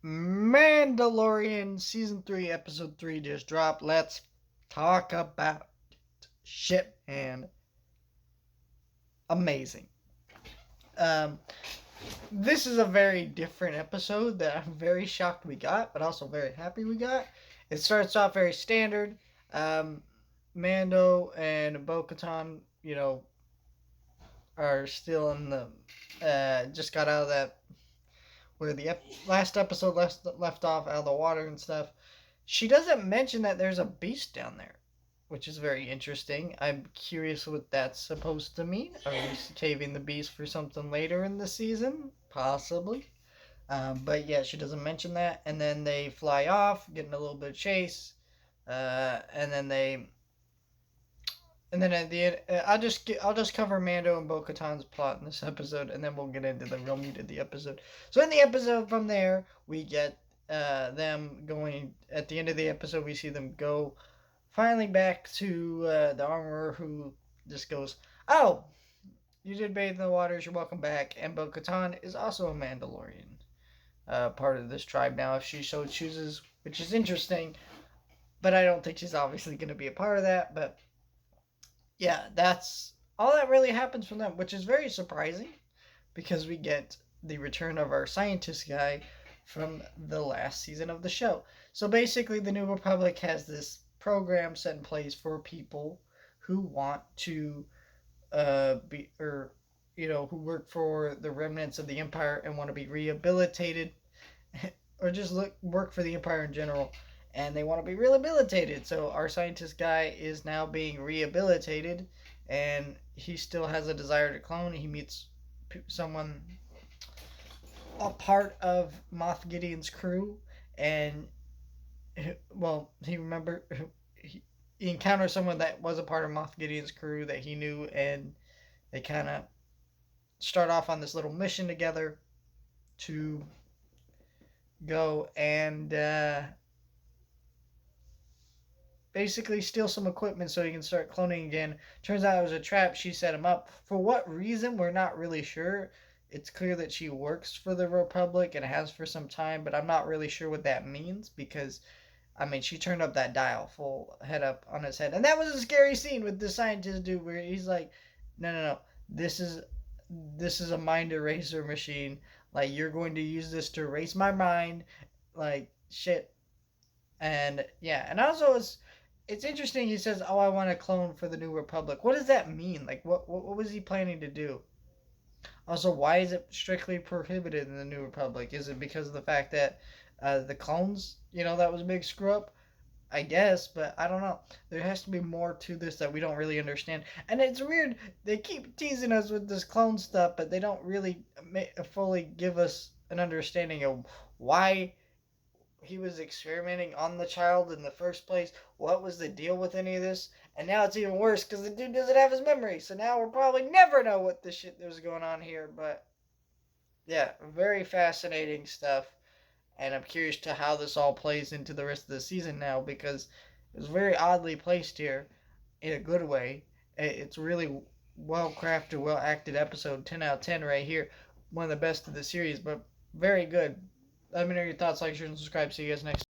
Mandalorian Season 3, Episode 3 just dropped. Let's talk about it. Shit, man. Amazing. Um, this is a very different episode that I'm very shocked we got, but also very happy we got. It starts off very standard. Um, Mando and Bo-Katan, are still in the. Just got out of that where the last episode left off out of the water and stuff. She doesn't mention that there's a beast down there, which is very interesting. I'm curious what that's supposed to mean. Are we saving the beast for something later in the season? Possibly. But yeah, she doesn't mention that. And then they fly off, getting a little bit of chase. And then at the end, I'll just cover Mando and Bo-Katan's plot in this episode, and then we'll get into the real meat of the episode. So in the episode from there, we get them going. At the end of the episode, we see them go finally back to the armorer, who just goes, "Oh, you did bathe in the waters. You're welcome back." And Bo-Katan is also a Mandalorian, part of this tribe now, if she so chooses, which is interesting. But I don't think she's obviously going to be a part of that. But yeah, that's all that really happens from them, which is very surprising because we get the return of our scientist guy from the last season of the show. So basically, the New Republic has this program set in place for people who want to who work for the remnants of the Empire and want to be rehabilitated, or just work for the Empire in general, and they want to be rehabilitated. So our scientist guy is now being rehabilitated, and he still has a desire to clone. He meets someone, a part of Moff Gideon's crew, and he encounters someone that was a part of Moff Gideon's crew that he knew, and they kind of start off on this little mission together to go and basically steal some equipment so he can start cloning again. Turns out it was a trap. She set him up. For what reason, we're not really sure. It's clear that she works for the Republic and has for some time, but I'm not really sure what that means because, I mean, she turned up that dial full head up on his head. And that was a scary scene with the scientist dude where he's like, no. This is a mind eraser machine. Like, you're going to use this to erase my mind. Like, shit. And yeah, and also it's interesting. He says, "Oh, I want a clone for the New Republic." What does that mean? Like, what was he planning to do? Also, why is it strictly prohibited in the New Republic? Is it because of the fact that the clones, that was a big screw up? I guess, but I don't know. There has to be more to this that we don't really understand. And it's weird. They keep teasing us with this clone stuff, but they don't really fully give us an understanding of why he was experimenting on the child in the first place. What was the deal with any of this? And now it's even worse because the dude doesn't have his memory. So now we'll probably never know what the shit that was going on here. But yeah, very fascinating stuff. And I'm curious to how this all plays into the rest of the season now because it was very oddly placed here in a good way. It's really well crafted, well acted episode. 10 out of 10 right here. One of the best of the series, but very good. Let me know your thoughts, like, share, and subscribe. See you guys next time.